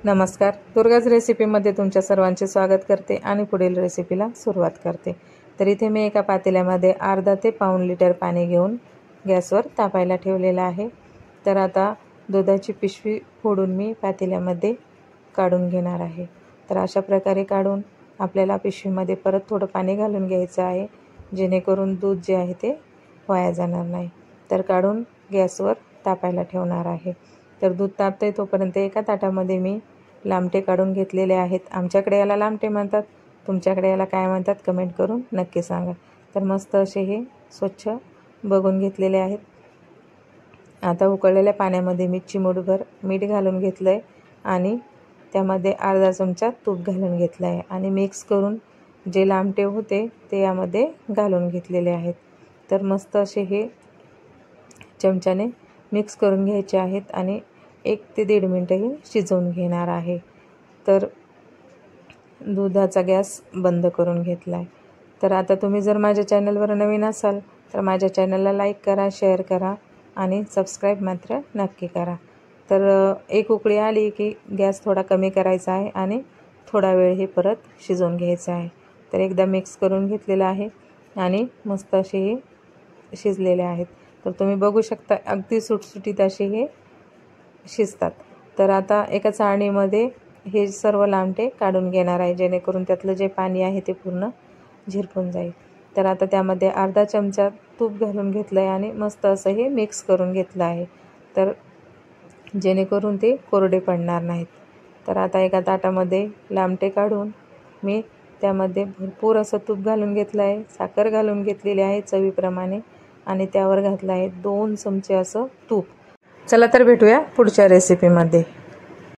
नमस्कार, दुर्गाज रेसिपीमध्ये तुमच्या सर्वांचे स्वागत करते आणि पुढील रेसिपीला सुरुवात करते। तर इथे मी एका पातेल्यामध्ये अर्धा ते पाऊण लिटर पाणी घेऊन गॅसवर तापायला ठेवलेला आहे। तर आता दुधाची पिशवी फोडून मी पातेल्यामध्ये काढून घेणार आहे। तर अशा प्रकारे काढून आपल्याला पिशवीमध्ये परत थोडं पाणी घालून घ्यायचं आहे, जेणेकरून दूध जे आहे ते वाया जाणार नाही। तर काढून गॅसवर तापायला ठेवणार आहे। तर दूध तापते तोपर्यंत एका ताटामध्ये मी लामटे काढून घेतलेले आहेत। आमच्याकडे याला लामटे म्हणतात, तुमच्याकडे याला काय म्हणतात कमेंट करून नक्की सांगा। तर मस्त असे हे स्वच्छ बघून घेतलेले आहेत। आता उकळलेल्या पाण्यामध्ये मी चिमूटभर मीठ घालून घेतलं आहे आणि त्यामध्ये अर्धा चमचा तूप घालून घेतलं आहे आणि मिक्स करून जे लामटे होते ते यामध्ये घालून घेतलेले आहेत। तर मस्त असे हे चमच्याने मिक्स करून घ्यायचे आहेत आणि 1 ते 1.5 मिनिटं शिजवून घेणार आहे। तर दुधाचा गॅस बंद करून घेतला आहे। तर आता तुम्ही जर माझ्या चॅनलवर नवीन असाल तर माझ्या चॅनलला लाईक करा, शेअर करा आणि सबस्क्राईब मात्र नक्की करा। तर एक उकळी आली की गॅस थोडा कमी करायचा आहे आणि थोडा वेळ हे परत शिजवून घ्यायचं आहे। तर एकदा मिक्स करून घेतलेलं आहे आणि मस्त असे हे शिजलेले आहेत। तर तुम्ही बघू शकता अगदी सुटसुटीत असे हे शिजतात। तर आता एका चाळणीमध्ये हे सर्व लामटे काढून घेणार आहे, जेणेकरून त्यातलं जे पाणी आहे ते पूर्ण झिरपून जाईल। तर आता त्यामध्ये अर्धा चमचा तूप घालून घेतलं आहे आणि मस्त असं हे मिक्स करून घेतलं आहे, तर जेणेकरून ते कोरडे पडणार नाहीत। तर आता एका ताटामध्ये लामटे काढून मी त्यामध्ये भरपूर असं तूप घालून घेतलं आहे, साखर घालून घेतलेली आहे चवीप्रमाणे आणि त्यावर घातलं आहे 2 चमचे असं तूप। चला तर भेटूया पुढच्या रेसिपीमध्ये।